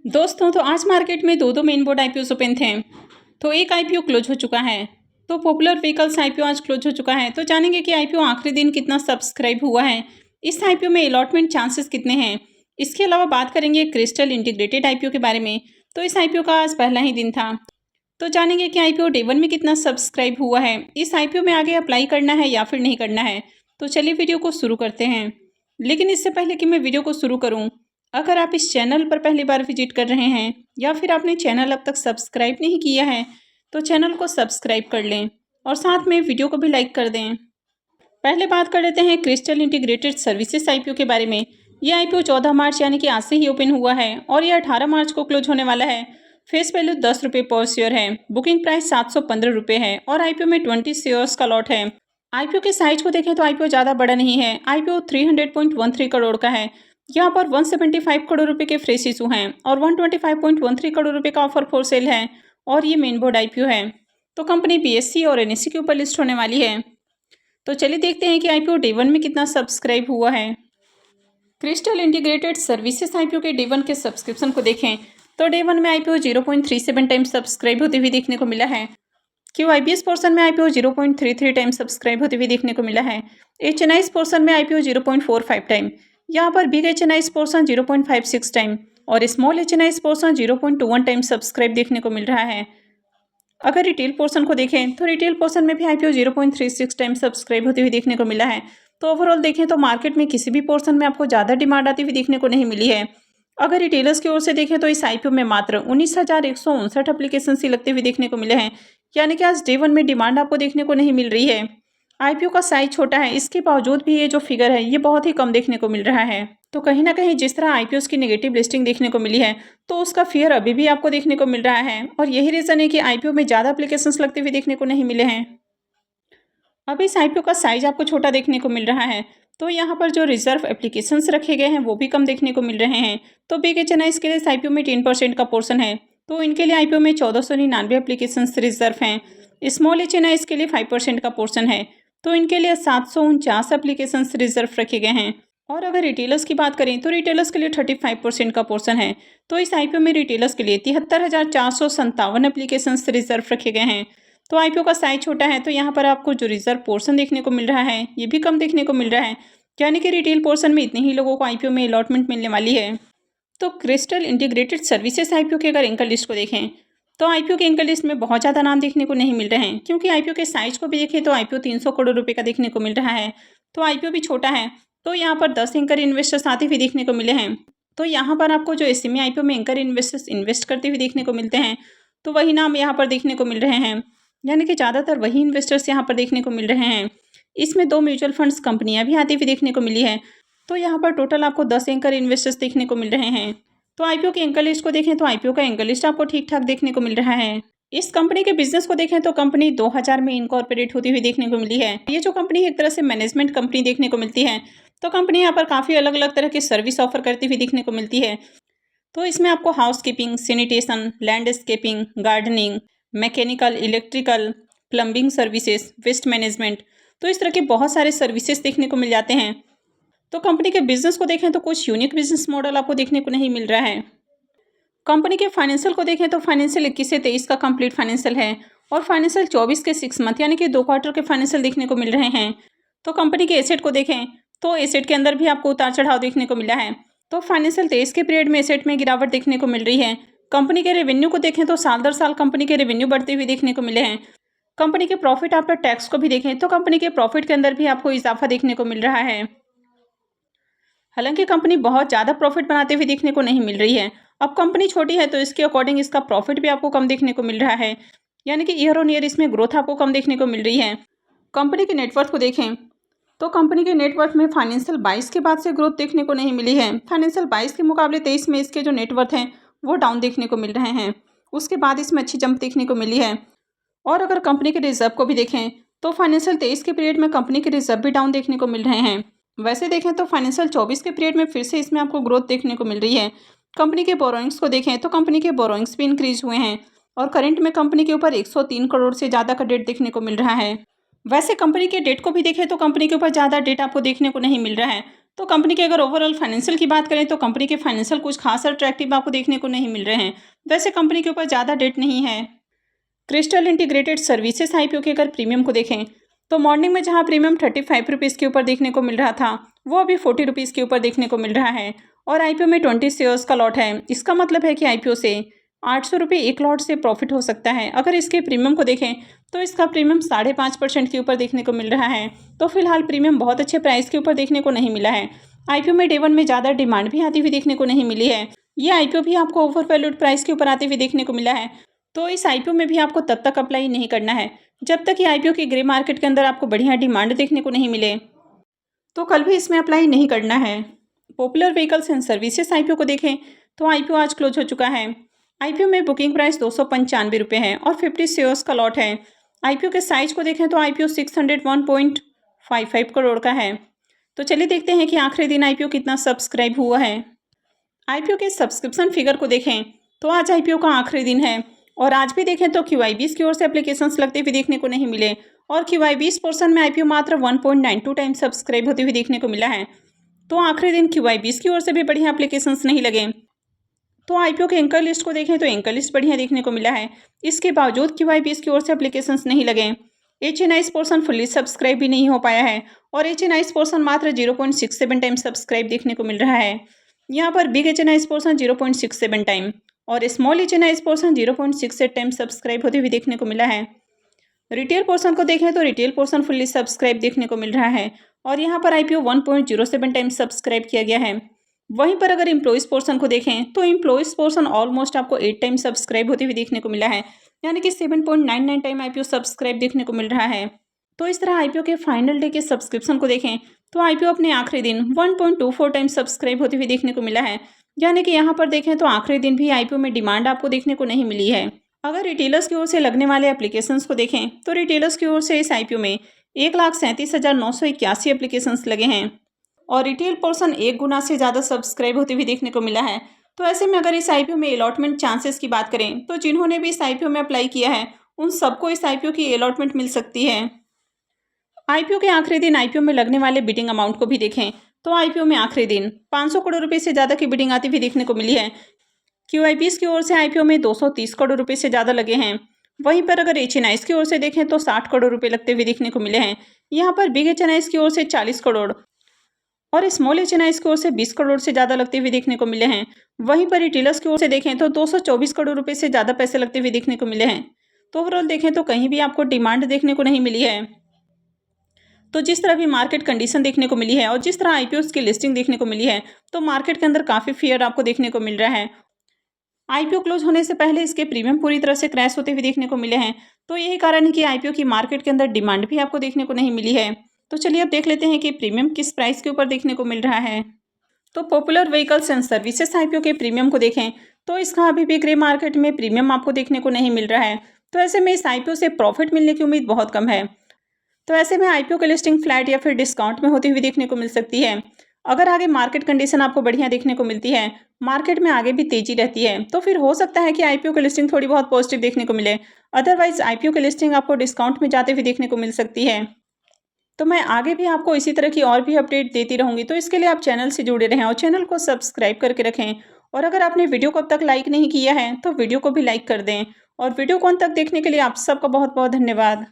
दोस्तों तो आज मार्केट में दो मेन बोर्ड आईपीओ ओपन थे। तो एक आईपीओ क्लोज हो चुका है। तो पॉपुलर व्हीकल्स आईपीओ आज क्लोज हो चुका है। तो जानेंगे कि आईपीओ आखिरी दिन कितना सब्सक्राइब हुआ है, इस आईपीओ में अलॉटमेंट चांसेस कितने हैं। इसके अलावा बात करेंगे क्रिस्टल इंटीग्रेटेड आईपीओ के बारे में। तो इस आईपीओ का आज पहला ही दिन था। तो जानेंगे कि आईपीओ डे 1 में कितना सब्सक्राइब हुआ है, इस आईपीओ में आगे अप्लाई करना है या फिर नहीं करना है। तो चलिए वीडियो को शुरू करते हैं। लेकिन इससे पहले कि मैं वीडियो को शुरू करूं, अगर आप इस चैनल पर पहली बार विजिट कर रहे हैं या फिर आपने चैनल अब तक सब्सक्राइब नहीं किया है तो चैनल को सब्सक्राइब कर लें और साथ में वीडियो को भी लाइक कर दें। पहले बात कर लेते हैं क्रिस्टल इंटीग्रेटेड सर्विसेज आईपीओ के बारे में। ये आईपीओ 14 मार्च यानी कि आज से ही ओपन हुआ है और ये 18 मार्च को क्लोज होने वाला है। फेस वैल्यू 10 रुपये पर शेयर है। बुकिंग प्राइस 715 रुपये है और आईपीओ में 20 शेयर्स का लॉट है। आईपीओ के साइज को देखें तो आईपीओ ज़्यादा बड़ा नहीं है। आईपीओ 300.13 करोड़ का है। यहाँ पर 175 करोड़ रुपए के फ्रेश इशू हैं और 125.13 करोड़ रुपए का ऑफर फॉर सेल है और ये मेन बोर्ड आईपीओ है। तो कंपनी बीएससी और एनएससी के ऊपर लिस्ट होने वाली है। तो चलिए देखते हैं कि आईपीओ डे 1 में कितना सब्सक्राइब हुआ है। क्रिस्टल इंटीग्रेटेड सर्विसेज आईपीओ के डे 1 के सब्सक्रिप्शन को देखें तो डे 1 में आईपीओ 0.37 टाइम सब्सक्राइब होते हुए देखने को मिला है। क्यूआईबीएस पोर्सन में आईपीओ 0.33 टाइम सब्सक्राइब होते हुए देखने को मिला है। एचएनआईस पोर्सन में आईपीओ 0.45 टाइम। यहाँ पर बिग एचएनआईस पोर्सन 0.56 टाइम और small HNIs portion 0.21 time subscribe देखने को मिल रहा है। अगर रिटेल पोर्शन को देखें तो रिटेल पोर्शन में भी आईपीओ 0.36 टाइम सब्सक्राइब होते हुए देखने को मिला है। तो ओवरऑल देखें तो मार्केट में किसी भी पोर्शन में आपको ज़्यादा डिमांड आती हुई देखने को नहीं मिली है। अगर रिटेलर्स की ओर से देखें तो इस आईपीओ में मात्र 19,159 एप्लीकेशन ही लगते हुए देखने को मिले हैं, यानी कि आज डे 1 में डिमांड आपको देखने को नहीं मिल रही है। आईपीओ का साइज छोटा है, इसके बावजूद भी ये जो फिगर है ये बहुत ही कम देखने को मिल रहा है। तो कहीं ना कहीं जिस तरह आईपीओस की नेगेटिव लिस्टिंग देखने को मिली है तो उसका फियर अभी भी आपको देखने को मिल रहा है और यही रीज़न है कि आईपीओ में ज़्यादा एप्लीकेशंस लगते हुए देखने को नहीं मिले हैं। अब इस आईपीओ का साइज आपको छोटा देखने को मिल रहा है। तो यहाँ पर जो रिजर्व एप्लीकेशंस रखे गए हैं वो भी कम देखने को मिल रहे हैं। तो बिग एचएनआईस के लिए इस आईपीओ में 10% का पोर्शन है। तो इनके लिए आईपीओ में 1499 एप्लीकेशंस रिजर्व हैं। स्मॉल एचएनआईस के लिए 5% का पोर्शन है। तो इनके लिए 749 एप्लीकेशंस रिजर्व रखे गए हैं। और अगर रिटेलर्स की बात करें तो रिटेलर्स के लिए 35% का पोर्शन है। तो इस आईपीओ में रिटेलर्स के लिए 73,457 एप्लीकेशंस रिजर्व रखे गए हैं। तो आईपीओ का साइज छोटा है तो यहाँ पर आपको जो रिजर्व पोर्शन देखने को मिल रहा है ये भी कम देखने को मिल रहा है, यानी कि रिटेल पोर्शन में इतने ही लोगों को आईपीओ में अलॉटमेंट मिलने वाली है। तो क्रिस्टल इंटीग्रेटेड सर्विसेज आईपीओ के अगर एंकर लिस्ट को देखें तो आईपीओ के एंकर लिस्ट में बहुत ज़्यादा नाम देखने को नहीं मिल रहे हैं, क्योंकि आईपीओ के साइज को भी देखें तो आईपीओ 300 करोड़ रुपये का देखने को मिल रहा है। तो आईपीओ भी छोटा है। तो यहाँ पर 10 एंकर इन्वेस्टर्स आते हुए देखने को मिले हैं। तो यहाँ पर आपको जो एसएमई आईपीओ में एंकर इन्वेस्टर्स इन्वेस्ट करते हुए देखने को मिलते हैं तो वही नाम यहाँ पर देखने को मिल रहे हैं, यानी कि ज़्यादातर वही इन्वेस्टर्स यहाँ पर देखने को मिल रहे हैं। इसमें 2 म्यूचुअल फंड्स कंपनियाँ भी आती हुई देखने को मिली है। तो यहाँ पर टोटल आपको 10 एंकर इन्वेस्टर्स देखने को मिल रहे हैं। तो आईपीओ के एंकर लिस्ट को देखें तो आईपीओ का एंकर लिस्ट आपको ठीक ठाक देखने को मिल रहा है। इस कंपनी के बिजनेस को देखें तो कंपनी 2000 में इनकॉर्पोरेट होती हुई देखने को मिली है। ये जो कंपनी एक तरह से मैनेजमेंट कंपनी देखने को मिलती है। तो कंपनी यहाँ पर काफ़ी अलग अलग तरह की सर्विस ऑफर करती हुई देखने को मिलती है। तो इसमें आपको housekeeping, sanitation, landscaping, gardening, mechanical, electrical, plumbing services, waste management, तो इस तरह के बहुत सारे सर्विसेज देखने को मिल जाते हैं। तो कंपनी के बिजनेस को देखें तो कुछ यूनिक बिजनेस मॉडल आपको देखने को नहीं मिल रहा है। कंपनी के फाइनेंशियल को देखें तो फाइनेंशियल 21 से 23 का कंप्लीट फाइनेंशियल है और फाइनेंशियल 24 के 6 मंथ यानी कि 2 क्वार्टर के फाइनेंशियल देखने को मिल रहे हैं। तो कंपनी के एसेट को देखें तो एसेट के अंदर भी आपको उतार चढ़ाव देखने को मिला है। तो फाइनेंशियल 23 के पीरियड में एसेट में गिरावट देखने को मिल रही है। कंपनी के रेवेन्यू को देखें तो साल दर साल कंपनी के रेवेन्यू बढ़ते हुए देखने को मिले हैं। कंपनी के प्रॉफिट आफ्टर टैक्स को भी देखें तो कंपनी के प्रॉफिट के अंदर भी आपको इजाफा देखने को मिल रहा है। हालांकि कंपनी बहुत ज़्यादा प्रॉफिट बनाते हुए देखने को नहीं मिल रही है। अब कंपनी छोटी है तो इसके अकॉर्डिंग इसका प्रॉफिट भी आपको कम देखने को मिल रहा है, यानी कि ईयर ऑन ईयर इसमें ग्रोथ आपको कम देखने को मिल रही है। कंपनी के नेटवर्थ को देखें तो कंपनी के नेटवर्थ में फाइनेंशियल 22 के बाद से ग्रोथ देखने को नहीं मिली है। फाइनेंशियल 22 के मुकाबले 23 में इसके जो नेटवर्थ हैं वो डाउन देखने को मिल रहे हैं। उसके बाद इसमें अच्छी जंप देखने को मिली है। और अगर कंपनी के रिजर्व को भी देखें तो फाइनेंशियल 23 के पीरियड में कंपनी के रिजर्व भी डाउन देखने को मिल रहे हैं। वैसे देखें तो फाइनेंशियल 24 के पीरियड में फिर से इसमें आपको ग्रोथ देखने को मिल रही है। कंपनी के बोरोइंग्स को देखें तो कंपनी के बोरोइंग्स भी इंक्रीज हुए हैं और करंट में कंपनी के ऊपर 103 करोड़ से ज़्यादा का डेट देखने को मिल रहा है। वैसे कंपनी के डेट को भी देखें तो कंपनी के ऊपर ज़्यादा डेट आपको देखने को नहीं मिल रहा है। तो कंपनी के अगर ओवरऑल फाइनेंशियल की बात करें तो कंपनी के फाइनेंशियल कुछ खास अट्रैक्टिव आपको देखने को नहीं मिल रहे हैं। वैसे कंपनी के ऊपर ज़्यादा डेट नहीं है। क्रिस्टल इंटीग्रेटेड सर्विसेज आईपीओ के अगर प्रीमियम को देखें तो मॉर्निंग में जहां प्रीमियम 35 रुपीज़ के ऊपर देखने को मिल रहा था वो अभी 40 रुपीज़ के ऊपर देखने को मिल रहा है और आईपीओ में 20 शेयर्स का लॉट है। इसका मतलब है कि आईपीओ से 800 रुपये एक लॉट से प्रॉफिट हो सकता है। अगर इसके प्रीमियम को देखें तो इसका प्रीमियम 5.5% के ऊपर देखने को मिल रहा है। तो फिलहाल प्रीमियम बहुत अच्छे प्राइस के ऊपर देखने को नहीं मिला है। आईपीओ में डे 1 में ज़्यादा डिमांड भी आती हुई देखने को नहीं मिली है। ये आईपीओ भी आपको ओवर वैल्यूड प्राइस के ऊपर आते हुए देखने को मिला है। तो इस आईपीओ में भी आपको तब तक अप्लाई नहीं करना है जब तक कि आईपीओ की ग्रे मार्केट के अंदर आपको बढ़िया डिमांड देखने को नहीं मिले। तो कल भी इसमें अप्लाई नहीं करना है। Popular vehicles and services IPO को देखें तो आईपीओ आज क्लोज हो चुका है। आईपीओ में बुकिंग प्राइस 295 रुपये है और 50 शेयर्स का लॉट है। आईपीओ के साइज को देखें तो आईपीओ 601.55 करोड़ का है। तो चलिए देखते हैं कि आखिरी दिन आईपीओ कितना सब्सक्राइब हुआ है। आईपीओ के सब्सक्रिप्शन फिगर को देखें तो आज आईपीओ का आखिरी दिन है और आज भी देखें तो QI20 की ओर से एप्लीकेशंस लगते हुए देखने को नहीं मिले और QI20 पोर्शन में आईपीओ मात्र 1.92 टाइम सब्सक्राइब होते हुए देखने को मिला है। तो आखिरी दिन QI20 की ओर से भी बढ़िया एप्लीकेशंस नहीं लगे। तो आईपीओ के एंकर लिस्ट को देखें तो एंकर लिस्ट बढ़िया देखने को मिला है। इसके बावजूद QI20 की ओर से एप्लीकेशंस नहीं लगे। HNIs पोर्शन फुल्ली सब्सक्राइब भी नहीं हो पाया है और HNIs पोर्शन मात्र 0.67 टाइम सब्सक्राइब देखने को मिल रहा है। यहाँ पर बिग HNIs पोर्शन 0.67 टाइम और small HNIs portion 0.68 time subscribe होते हुए देखने को मिला है। रिटेल पोर्शन को देखें तो रिटेल पोर्शन फुल्ली सब्सक्राइब देखने को मिल रहा है और यहाँ पर आईपीओ 1.07 टाइम सब्सक्राइब किया गया है। वहीं पर अगर एम्प्लॉइज पोर्शन को देखें तो एम्प्लॉइज पोर्शन ऑलमोस्ट आपको 8 टाइम सब्सक्राइब होते हुए देखने को मिला है, यानी कि 7.99 टाइम आईपीओ सब्सक्राइब देखने को मिल रहा है। तो इस तरह आईपीओ के फाइनल डे के सब्सक्रिप्शन को देखें तो आईपीओ अपने आखिरी दिन 1.24 टाइम सब्सक्राइब होते हुए देखने को मिला है, यानी कि यहाँ पर देखें तो आखिरी दिन भी आईपीओ में डिमांड आपको देखने को नहीं मिली है। अगर रिटेलर्स की ओर से लगने वाले एप्लीकेशंस को देखें तो रिटेलर्स की ओर से इस आईपीओ में 1,37,981 एप्लीकेशंस लगे हैं और रिटेल पोर्शन 1 गुना से ज़्यादा सब्सक्राइब होते हुए देखने को मिला है। तो ऐसे में अगर इस आईपीओ में अलॉटमेंट चांसेस की बात करें तो जिन्होंने भी इस आईपीओ में अप्लाई किया है उन सबको इस आईपीओ की अलॉटमेंट मिल सकती है। आईपीओ के आखिरी दिन आईपीओ में लगने वाले बिडिंग अमाउंट को भी देखें तो आईपीओ में आखिरी दिन 500 करोड़ रुपए से ज़्यादा की बिडिंग आती हुई देखने को मिली है। QI20 की ओर से आईपीओ में 230 करोड़ रुपए से ज़्यादा लगे हैं। वहीं पर अगर HNIs की ओर से देखें तो 60 करोड़ रुपए लगते हुए देखने को मिले हैं। यहाँ पर बिग HNIs की ओर से 40 करोड़ और स्मॉल HNIs की ओर से 20 करोड़ से ज़्यादा लगते हुए देखने को मिले हैं। वहीं पर रिटेलर्स की ओर से देखें तो 224 करोड़ रुपए से ज़्यादा पैसे लगते हुए देखने को मिले हैं। तो ओवरऑल देखें तो कहीं भी आपको डिमांड देखने को नहीं मिली है। तो जिस तरह भी मार्केट कंडीशन देखने को मिली है और जिस तरह आईपीओ की लिस्टिंग देखने को मिली है तो मार्केट के अंदर काफ़ी फियर आपको देखने को मिल रहा है। आईपीओ क्लोज होने से पहले इसके प्रीमियम पूरी तरह से क्रैश होते हुए देखने को मिले हैं। तो यही कारण है कि आईपीओ की मार्केट के अंदर डिमांड भी आपको देखने को नहीं मिली है। तो चलिए अब देख लेते हैं कि प्रीमियम किस प्राइस के ऊपर देखने को मिल रहा है। तो popular vehicles and services IPO के प्रीमियम को देखें तो इसका अभी भी ग्रे मार्केट में प्रीमियम आपको देखने को नहीं मिल रहा है। तो ऐसे में इस आईपीओ से प्रॉफिट मिलने की उम्मीद बहुत कम है। तो ऐसे में आईपीओ की लिस्टिंग फ्लैट या फिर डिस्काउंट में होती हुई देखने को मिल सकती है। अगर आगे मार्केट कंडीशन आपको बढ़िया देखने को मिलती है, मार्केट में आगे भी तेजी रहती है, तो फिर हो सकता है कि आईपीओ की लिस्टिंग थोड़ी बहुत पॉजिटिव देखने को मिले। अदरवाइज आईपीओ की लिस्टिंग आपको डिस्काउंट में जाते हुए देखने को मिल सकती है। तो मैं आगे भी आपको इसी तरह की और भी अपडेट देती रहूंगी। तो इसके लिए आप चैनल से जुड़े रहें और चैनल को सब्सक्राइब करके रखें। और अगर आपने वीडियो को अब तक लाइक नहीं किया है तो वीडियो को भी लाइक कर दें। और वीडियो को अंत तक देखने के लिए आप सबका बहुत बहुत धन्यवाद।